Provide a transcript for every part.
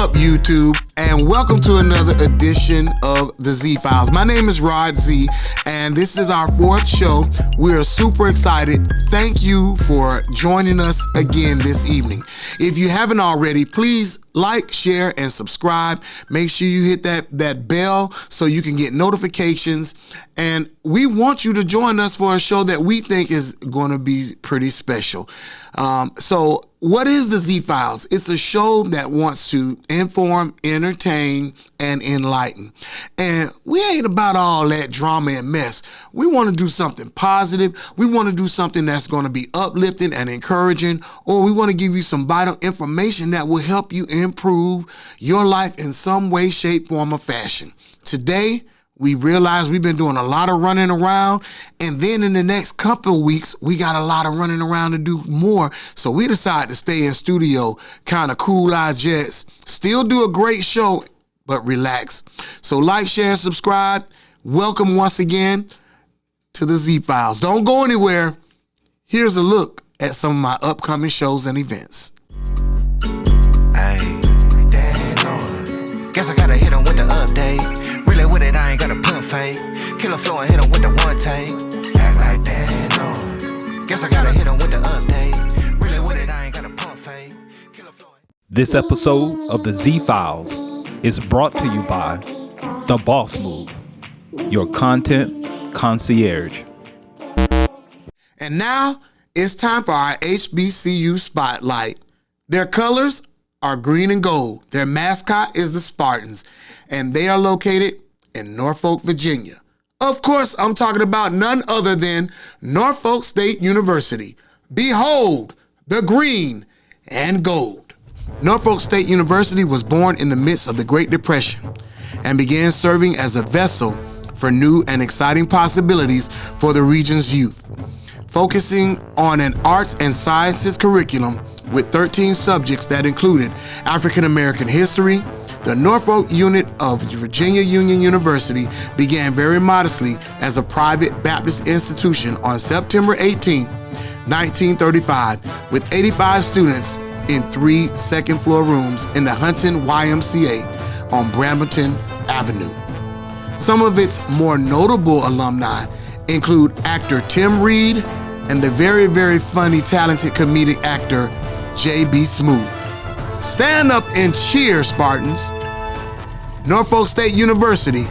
up, YouTube? And welcome to another edition of the Z Files. My name is Rod Z, and this is our fourth show. We are super excited. Thank you for joining us again this evening. If you haven't already, please like, share, and subscribe. Make sure you hit that bell so you can get notifications. And we want you to join us for a show that we think is going to be pretty special. So what is the Z Files? It's a show that wants to inform, entertain, and enlighten. And we ain't about all that drama and mess. We want to do something positive. We want to do something that's going to be uplifting and encouraging, or we want to give you some vital information that will help you improve your life in some way, shape, form, or fashion. Today, we realize we've been doing a lot of running around, and then in the next couple of weeks, we got a lot of running around to do more. So we decided to stay in studio, kind of cool our jets, still do a great show, but relax. So like, share, subscribe. Welcome once again to the Z Files. Don't go anywhere. Here's a look at some of my upcoming shows and events. Hey, damn, guess I gotta hit 'em with the update. Really with it, I ain't gotta pump fake. Killer flow and hit 'em with the one take. Act like damn, guess I gotta hit 'em with the update. Really with it, I ain't gotta pump fake. Killer flow. This episode of the Z Files is brought to you by The Boss Move, your content concierge. And now it's time for our HBCU Spotlight. Their colors are green and gold. Their mascot is the Spartans, and they are located in Norfolk, Virginia. Of course, I'm talking about none other than Norfolk State University. Behold, the green and gold. Norfolk State University was born in the midst of the Great Depression and began serving as a vessel for new and exciting possibilities for the region's youth. Focusing on an arts and sciences curriculum with 13 subjects that included African American history, the Norfolk unit of Virginia Union University began very modestly as a private Baptist institution on September 18, 1935, with 85 students in 3 second-floor rooms in the Huntington YMCA on Brambleton Avenue. Some of its more notable alumni include actor Tim Reed and the very, very funny, talented comedic actor J.B. Smoove. Stand up and cheer, Spartans. Norfolk State University,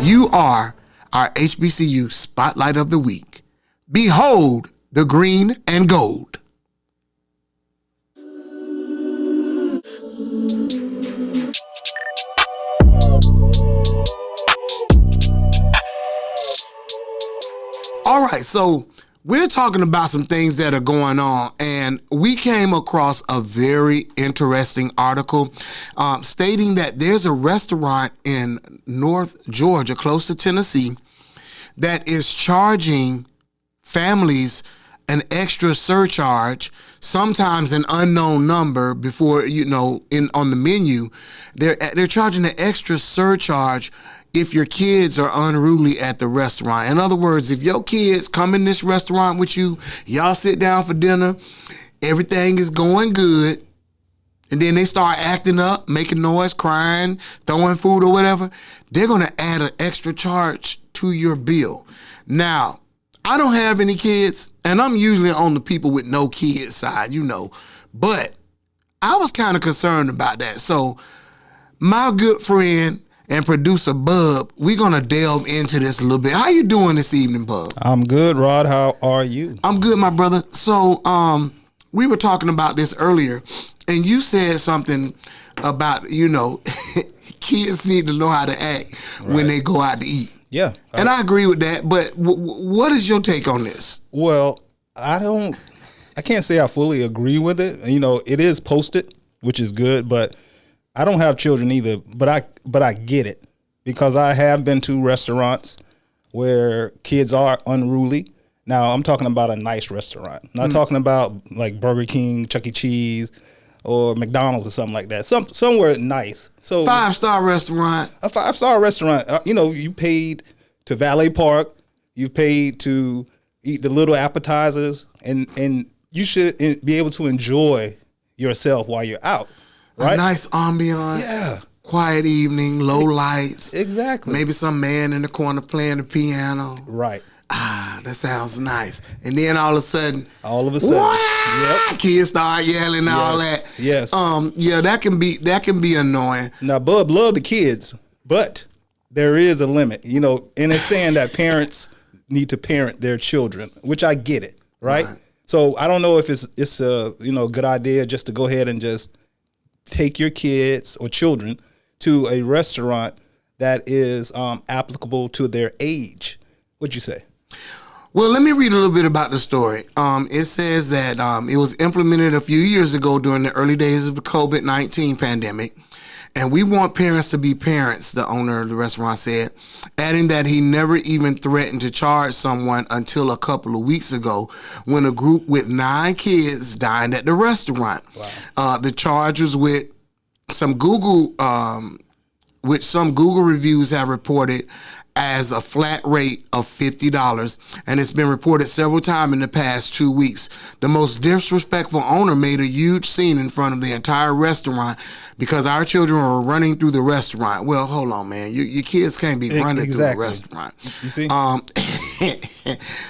you are our HBCU Spotlight of the Week. Behold the green and gold. All right, so we're talking about some things that are going on, and we came across a very interesting article stating that there's a restaurant in North Georgia, close to Tennessee, that is charging families an extra surcharge, sometimes an unknown number before, on the menu. They're charging an extra surcharge if your kids are unruly at the restaurant. In other words, if your kids come in this restaurant with you, y'all sit down for dinner, everything is going good, and then they start acting up, making noise, crying, throwing food or whatever, they're going to add an extra charge to your bill. Now, I don't have any kids, and I'm usually on the people with no kids side, but I was kind of concerned about that. So my good friend and producer Bub, we're gonna delve into this a little bit. How you doing this evening, Bub? I'm good, Rod. How are you? I'm good, my brother. So we were talking about this earlier, and you said something about, kids need to know how to act when they go out to eat. Yeah. And I agree with that, but what is your take on this? Well, I can't say I fully agree with it. It is posted, which is good, but I don't have children either, but I get it, because I have been to restaurants where kids are unruly. Now, I'm talking about a nice restaurant. Not talking about like Burger King, Chuck E. Cheese, or McDonald's or something like that. Somewhere nice. So 5-star restaurant. A 5-star restaurant. You paid to valet park. You paid to eat the little appetizers, and you should be able to enjoy yourself while you're out. right? A nice ambiance. Yeah. Quiet evening, low lights. Exactly. Maybe some man in the corner playing the piano. Right. Ah, that sounds nice. And then all of a sudden, Yep. kids start yelling and all that. Yes. Yeah, that can be annoying. Now, Bub love the kids, but there is a limit, you know, and it's saying that parents need to parent their children, which I get it, right? So I don't know if it's a good idea just to go ahead and just take your kids or children to a restaurant that is applicable to their age. What'd you say? Well, let me read a little bit about the story. It says that it was implemented a few years ago during the early days of the COVID-19 pandemic. And we want parents to be parents, the owner of the restaurant said, adding that he never even threatened to charge someone until a couple of weeks ago when a group with 9 kids dined at the restaurant. Wow. The charge was with some Google reviews have reported as a flat rate of $50, and it's been reported several times in the past 2 weeks. The most disrespectful owner made a huge scene in front of the entire restaurant because our children were running through the restaurant. Well, hold on, man. Your kids can't be running through the restaurant. You see?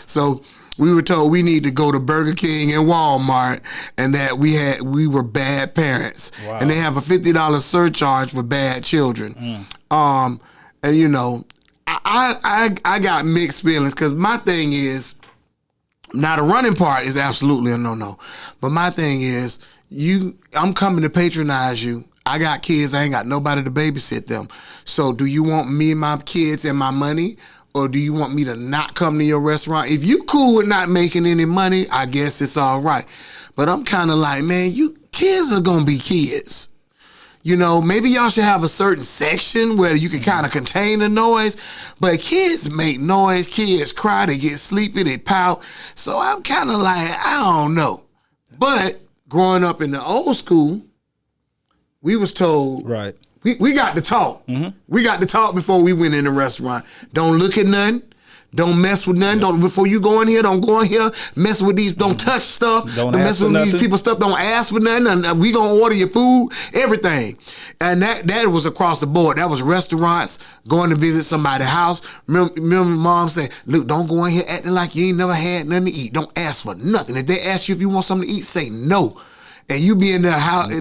So we were told we need to go to Burger King and Walmart, and that we were bad parents. Wow. And they have a $50 surcharge for bad children. And you know, I got mixed feelings because my thing is, now the running part is absolutely a no-no, but my thing is, I'm coming to patronize you. I got kids, I ain't got nobody to babysit them. So do you want me and my kids and my money, or do you want me to not come to your restaurant? If you cool with not making any money, I guess it's all right. But I'm kind of like, man, you kids are gonna be kids. You know, maybe y'all should have a certain section where you can kind of contain the noise, but kids make noise, kids cry, they get sleepy, they pout. So I'm kind of like, I don't know. But growing up in the old school, we was told, right. We got to talk. Mm-hmm. We got to talk before we went in the restaurant. Don't look at nothing. Don't mess with nothing. Don't, before you go in here, don't go in here, mess with these, don't touch stuff. Don't mess with these people's stuff. Don't ask for nothing. And we gonna order your food, everything. And that was across the board. That was restaurants, going to visit somebody's house. Remember mom said, look, don't go in here acting like you ain't never had nothing to eat. Don't ask for nothing. If they ask you if you want something to eat, say no. And you be in the house,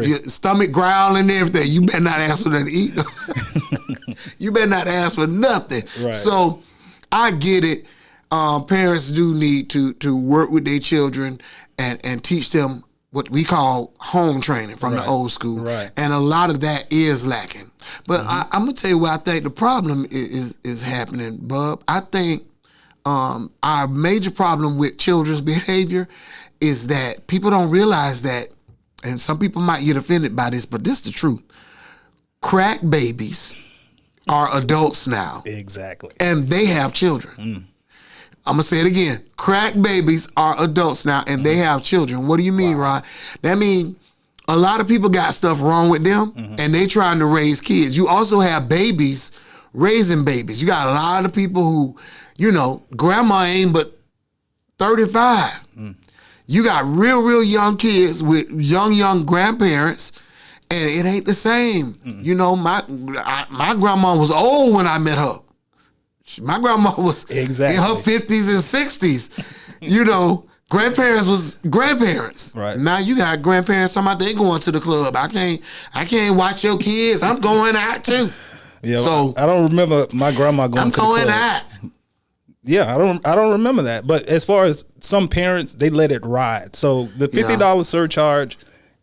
your stomach growling and everything. You better not ask for nothing to eat. You better not ask for nothing. Right. So I get it. Parents do need to work with their children and teach them what we call home training from the old school. Right. And a lot of that is lacking. But I'm going to tell you what I think the problem is happening, Bub. I think our major problem with children's behavior is that people don't realize that, and some people might get offended by this, but this is the truth. Crack babies are adults now. Exactly. And they have children. I'm going to say it again. Crack babies are adults now, and they have children. What do you mean, Rod? That means a lot of people got stuff wrong with them, and they trying to raise kids. You also have babies raising babies. You got a lot of people who, you know, grandma ain't but 35. You got real young kids with young grandparents, and it ain't the same. You know, my grandma was old when I met her. My grandma was in her 50s and 60s. You know, grandparents was grandparents. Right. Now you got grandparents talking about they going to the club. I can't watch your kids. I'm going out too. Yeah. So I don't remember my grandma going to the club. I'm going out. Yeah, I don't remember that. But as far as some parents, they let it ride. So the $50 surcharge,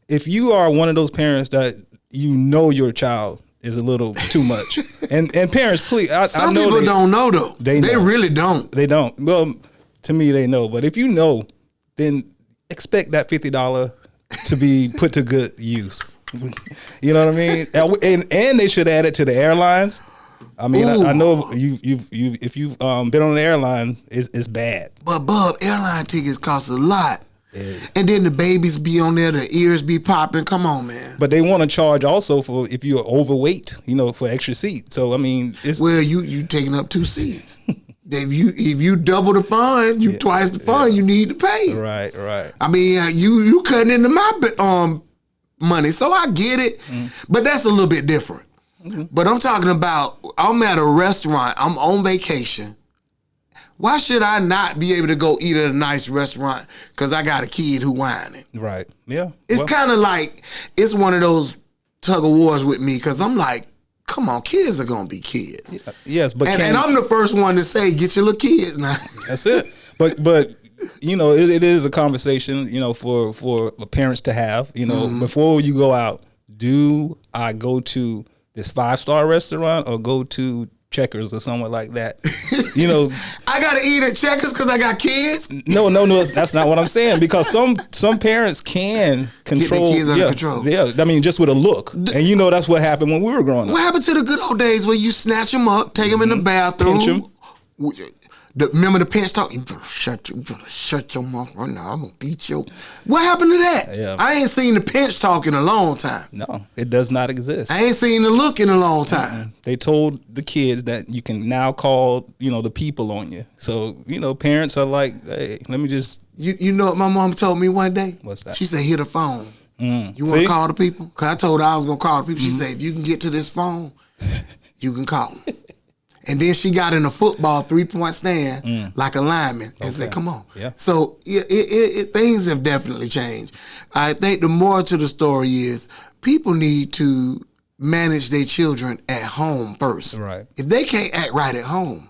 if you are one of those parents that you know your child is a little too much, and parents, please, some people don't know though. They really don't. They don't. Well, to me, they know. But if you know, then expect that $50 to be put to good use. You know what I mean? And they should add it to the airlines. I mean, I know if you've been on an airline, it's bad. But Bub, airline tickets cost a lot. Yeah. And then the babies be on there, the ears be popping. Come on, man. But they want to charge also for if you're overweight, you know, for extra seats. So I mean, you taking up 2 seats. If you double the fine, twice the fine, you need to pay. Right. I mean, you cutting into money. So I get it, but that's a little bit different. But I'm talking about, I'm at a restaurant, I'm on vacation. Why should I not be able to go eat at a nice restaurant because I got a kid who whining? Right. Yeah. It's kind of like, it's one of those tug of wars with me because I'm like, come on, kids are going to be kids. Yes, but and I'm the first one to say, get your little kids now. That's it. But you know, it is a conversation, you know, for parents to have, you know, before you go out. Do I go to this 5-star restaurant or go to Checkers or somewhere like that? You know, I gotta eat at Checkers because I got kids. No, that's not what I'm saying. Because some parents can control get their kids under control. Yeah, I mean, just with a look, and you know that's what happened when we were growing up. What happened to the good old days where you snatch them up, take them in the bathroom, pinch them? Remember the pinch talk? You better shut your mouth right now. I'm gonna beat you. What happened to that? Yeah. I ain't seen the pinch talk in a long time. No, it does not exist. I ain't seen the look in a long time. They told the kids that you can now call, you know, the people on you. So, you know, parents are like, hey, let me just. You know what my mom told me one day? What's that? She said, hit a phone. You want See? to call the people? Because I told her I was going to call the people. She said, if you can get to this phone, you can call them. And then she got in a football 3-point stand like a lineman and said, come on. Yeah. So things have definitely changed. I think the moral to the story is people need to manage their children at home first. Right. If they can't act right at home,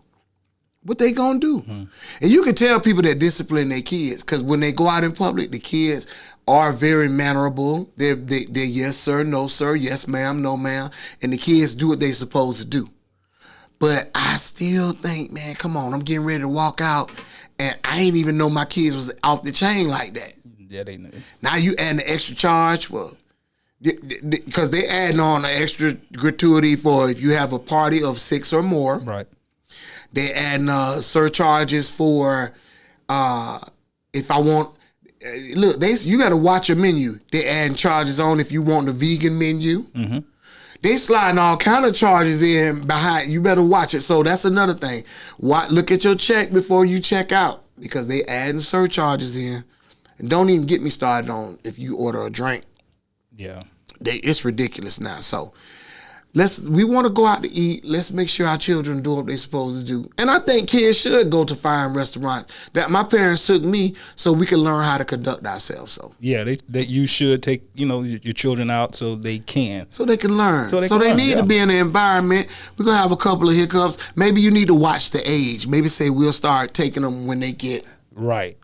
what they gonna do? And you can tell people that discipline their kids because when they go out in public, the kids are very mannerable. They're yes sir, no sir, yes ma'am, no ma'am, and the kids do what they supposed to do. But I still think, man, come on, I'm getting ready to walk out, and I ain't even know my kids was off the chain like that. Yeah, they knew. Now you adding the extra charge for, because they adding on an extra gratuity for if you have a party of 6 or more. Right. They adding surcharges for if I want. Look, you got to watch your menu. They adding charges on if you want the vegan menu. They sliding all kind of charges in behind. You better watch it. So that's another thing. Look at your check before you check out because they adding surcharges in. And don't even get me started on if you order a drink. Yeah. It's ridiculous now. So we want to go out to eat. Let's make sure our children do what they're supposed to do. And I think kids should go to fine restaurants. That my parents took me so we can learn how to conduct ourselves. So yeah, that you should take, you know, your children out so they can. So they can learn. So can they learn, need to be in the environment. We're going to have a couple of hiccups. Maybe you need to watch the age. Maybe say we'll start taking them when they get, right,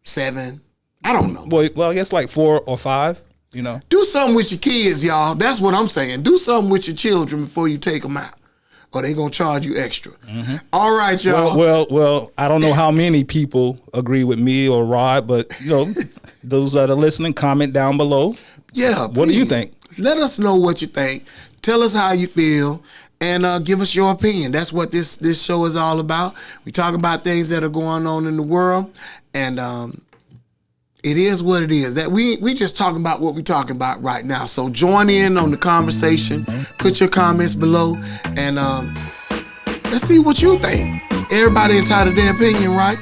7. I don't know. Well, I guess like 4 or 5. You know, do something with your kids, y'all. That's what I'm saying. Do something with your children before you take them out, or they gonna charge you extra. All right, y'all. Well, I don't know how many people agree with me or Rod, but you know, those that are listening, comment down below. Yeah. What do you think? Let us know what you think. Tell us how you feel, and give us your opinion. That's what this show is all about. We talk about things that are going on in the world, and it is what it is. That we just talking about what we talking about right now. So join in on the conversation. Put your comments below, and let's see what you think. Everybody entitled to their opinion, right?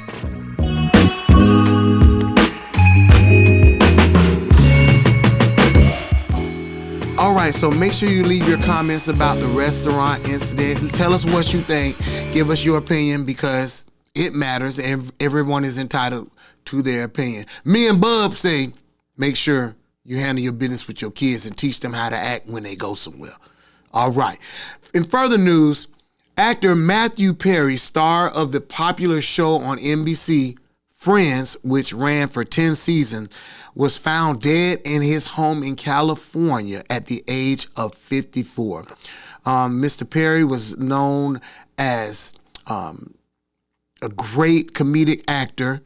All right, so make sure you leave your comments about the restaurant incident. Tell us what you think. Give us your opinion because it matters. Everyone is entitled to their opinion. Me and Bub say, make sure you handle your business with your kids and teach them how to act when they go somewhere. All right. In further news, actor Matthew Perry, star of the popular show on NBC, Friends, which ran for 10 seasons, was found dead in his home in California at the age of 54. Mr. Perry was known as a great comedic actor,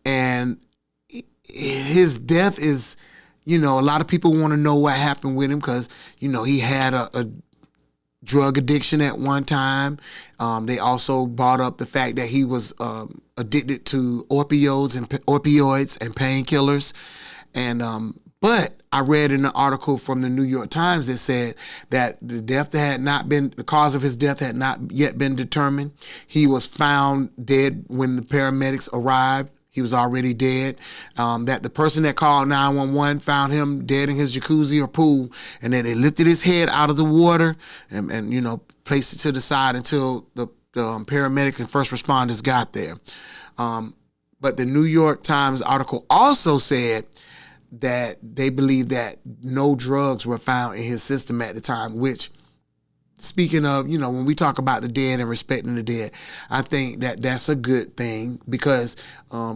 and his death is, a lot of people want to know what happened with him because, he had a drug addiction at one time. They also brought up the fact that he was addicted to opioids and painkillers. And but I read in an article from the New York Times that said that the cause of his death had not yet been determined. He was found dead when the paramedics arrived. He was already dead. That the person that called 911 found him dead in his jacuzzi or pool, and then they lifted his head out of the water and you know, placed it to the side until the paramedics and first responders got there. But the New York Times article also said that they believe that no drugs were found in his system at the time, which, speaking of, you know, when we talk about the dead and respecting the dead, I think that that's a good thing because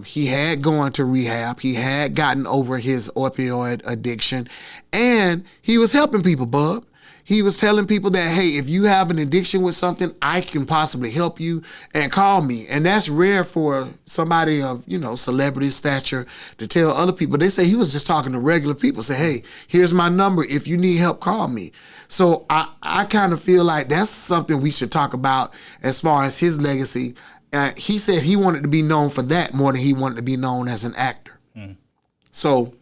he had gone to rehab. He had gotten over his opioid addiction, and he was helping people, Bub. He was telling people that, hey, if you have an addiction with something, I can possibly help you, and call me. And that's rare for somebody of, you know, celebrity stature to tell other people. They say he was just talking to regular people. Say, hey, here's my number. If you need help, call me. So I kind of feel like that's something we should talk about as far as his legacy. He said he wanted to be known for that more than he wanted to be known as an actor. So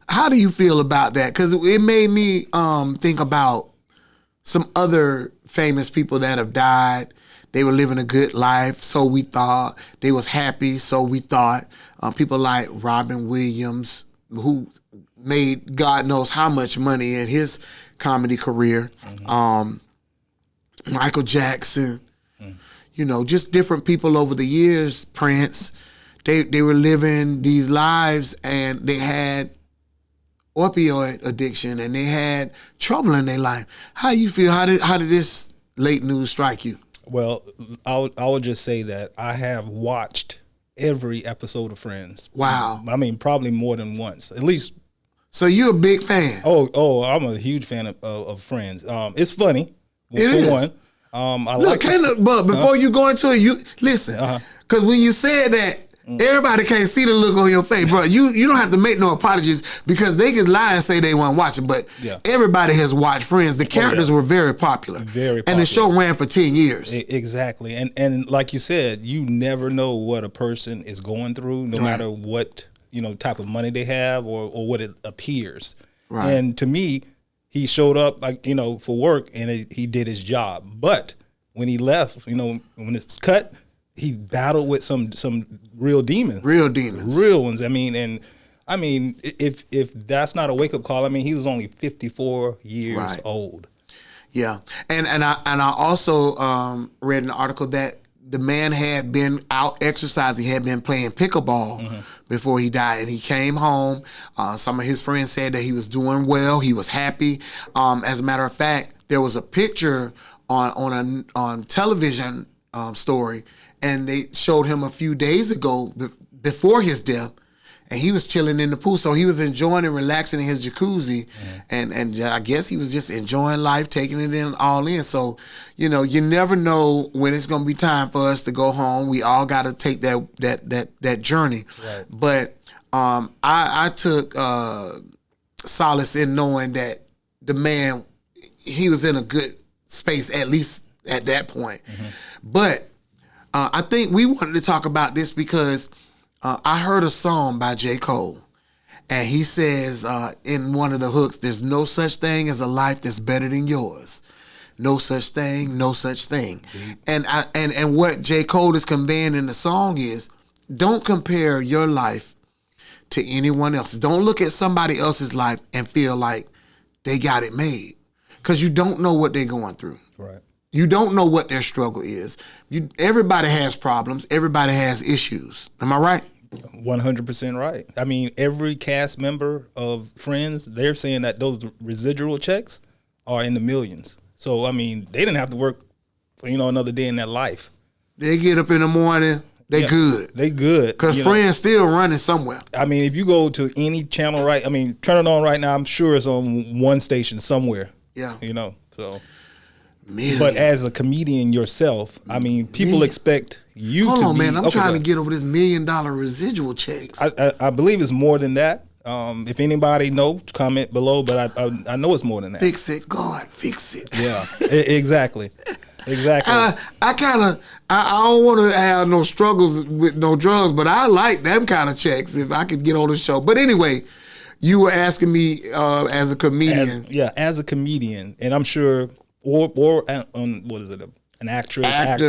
how do you feel about that? Because it made me think about some other famous people that have died. They were living a good life, so we thought. They was happy, so we thought. People like Robin Williams, who made God knows how much money in his comedy career. Michael Jackson, you know, just different people over the years. Prince, they were living these lives, and they had opioid addiction, and they had trouble in their life. How you feel? How did this late news strike you? Well, I would just say that I have watched every episode of Friends. Wow. I mean, probably more than once, at least. So you're a big fan? Oh, I'm a huge fan of Friends. It's funny. It is. One. I Look, but before you go into it, you listen, because when you said that, everybody can't see the look on your face, bro. You don't have to make no apologies because they could lie and say they weren't watching, but everybody has watched Friends. The characters were very popular. Very popular. And the show ran for 10 years. Exactly. And like you said, you never know what a person is going through, no matter what, you know, type of money they have or what it appears. Right. And to me, he showed up, like, you know, for work, and he did his job. But when he left, you know, when it's cut, he battled with some real demons. Real ones. I mean, if that's not a wake up call, I mean, he was only 54 years old. Yeah, and I also read an article that the man had been out exercising. He had been playing pickleball before he died, and he came home. Some of his friends said that he was doing well. He was happy. As a matter of fact, there was a picture on television story, and they showed him a few days ago before his death, and he was chilling in the pool. So he was enjoying and relaxing in his jacuzzi, and I guess he was just enjoying life, taking it in all in. So, you know, you never know when it's going to be time for us to go home. We all got to take that journey. Right. But I took solace in knowing that the man, he was in a good space, at least at that point. But I think we wanted to talk about this because I heard a song by J. Cole, and he says in one of the hooks, there's no such thing as a life that's better than yours. No such thing, no such thing. And what J. Cole is conveying in the song is, don't compare your life to anyone else. Don't look at somebody else's life and feel like they got it made, because you don't know what they're going through. Right. You don't know what their struggle is. Everybody has problems. Everybody has issues. Am I right? 100% right. I mean, every cast member of Friends, they're saying that those residual checks are in the millions. So, I mean, they didn't have to work for, you know, another day in their life. They get up in the morning, they good. They good. Because Friends still running somewhere. I mean, if you go to any channel, right, I mean, turn it on right now, I'm sure it's on one station somewhere. Yeah. You know, so. Million. But as a comedian yourself, I mean, people expect you Hold to on, be. man. I'm trying to get over this $1 million residual checks. I believe it's more than that. If anybody knows, comment below. But I know it's more than that. Fix it, God, fix it. Yeah, exactly. I don't want to have no struggles with no drugs, but I like them kind of checks if I could get on the show. But anyway, you were asking me as a comedian. As a comedian, and I'm sure. Or what is it? an actor,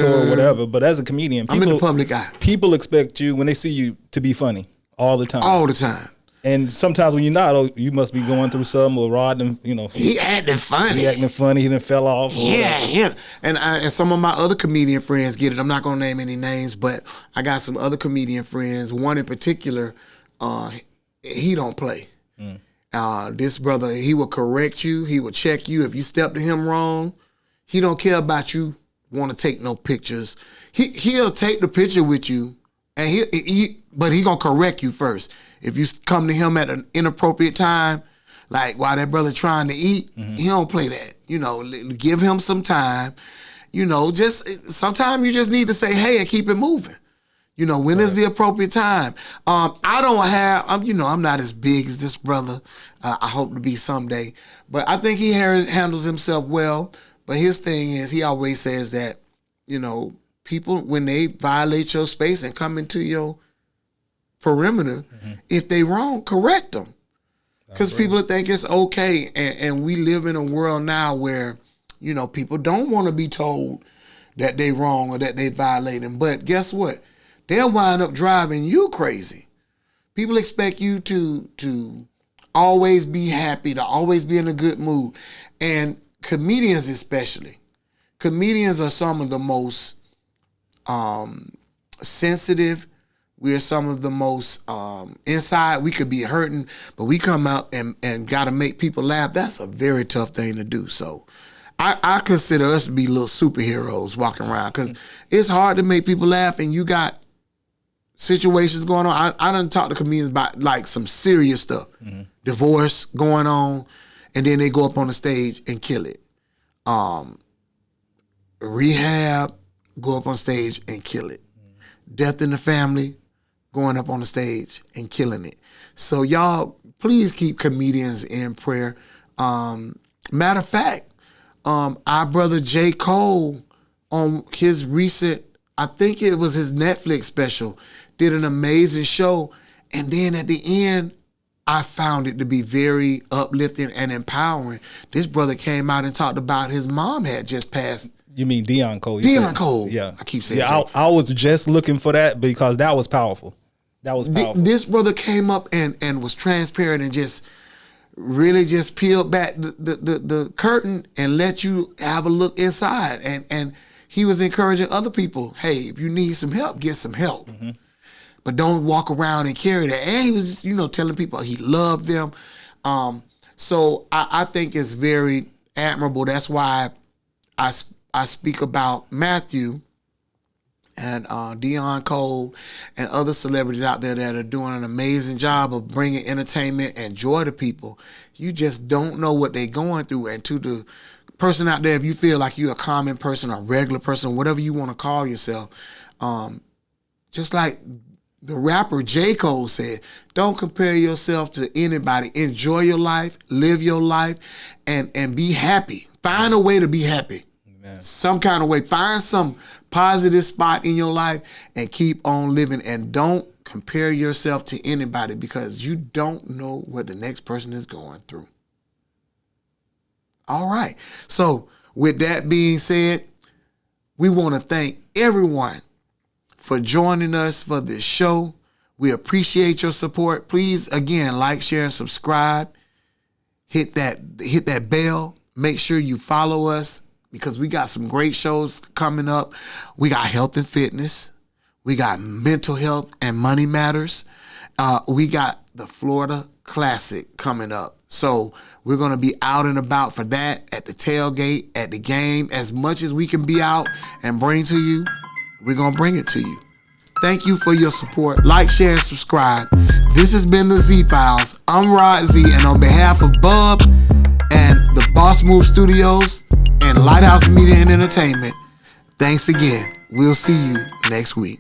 or whatever. But as a comedian, I'm in the public eye. People expect you, when they see you, to be funny all the time. All the time. And sometimes when you're not, oh, you must be going through something, or Rod, he acting funny. He done fell off. Yeah. And some of my other comedian friends get it. I'm not gonna name any names, but I got some other comedian friends. One in particular, he don't play. This brother, he will correct you. He will check you if you step to him wrong. He don't care about you want to take no pictures. He'll take the picture with you, and but he gonna correct you first. If you come to him at an inappropriate time, like while that brother trying to eat, he don't play that. Give him some time. Just sometimes you just need to say, hey, and keep it moving. When is the appropriate time? I don't have, I'm not as big as this brother. I hope to be someday. But I think he handles himself well. But his thing is, he always says that, people, when they violate your space and come into your perimeter, if they wrong, correct them. Because people think it's okay. And we live in a world now where, people don't want to be told that they wrong or that they violating. But guess what? They'll wind up driving you crazy. People expect you to always be happy, to always be in a good mood. And comedians especially. Comedians are some of the most sensitive. We are some of the most inside. We could be hurting, but we come out and got to make people laugh. That's a very tough thing to do. So I consider us to be little superheroes walking around, because it's hard to make people laugh, and you got situations going on. I done talked to comedians about like some serious stuff, divorce going on, and then they go up on the stage and kill it. Rehab, go up on stage and kill it. Death in the family, going up on the stage and killing it. So y'all, please keep comedians in prayer. Matter of fact, our brother J. Cole, on his recent, I think it was his Netflix special, did an amazing show. And then at the end, I found it to be very uplifting and empowering. This brother came out and talked about his mom had just passed. You mean Deion Cole? Cole. Yeah. I keep saying that. I was just looking for that because that was powerful. This brother came up and was transparent and just really just peeled back the curtain and let you have a look inside. And he was encouraging other people, hey, if you need some help, get some help. But don't walk around and carry that. And he was just, telling people he loved them. So I think it's very admirable. That's why I speak about Matthew and Deion Cole and other celebrities out there that are doing an amazing job of bringing entertainment and joy to people. You just don't know what they're going through. And to the person out there, if you feel like you're a common person, a regular person, whatever you want to call yourself, just like the rapper J. Cole said, don't compare yourself to anybody. Enjoy your life, live your life, and be happy. Find a way to be happy. Amen. Some kind of way. Find some positive spot in your life and keep on living. And don't compare yourself to anybody, because you don't know what the next person is going through. All right. So with that being said, we want to thank everyone for joining us for this show. We appreciate your support. Please, again, like, share, and subscribe. Hit that bell. Make sure you follow us, because we got some great shows coming up. We got health and fitness. We got mental health and money matters. We got the Florida Classic coming up. So we're going to be out and about for that, at the tailgate, at the game. As much as we can be out and bring to you, we're going to bring it to you. Thank you for your support. Like, share, and subscribe. This has been the Z Files. I'm Rod Z, and on behalf of Bub and the Boss Move Studios and Lighthouse Media and Entertainment, thanks again. We'll see you next week.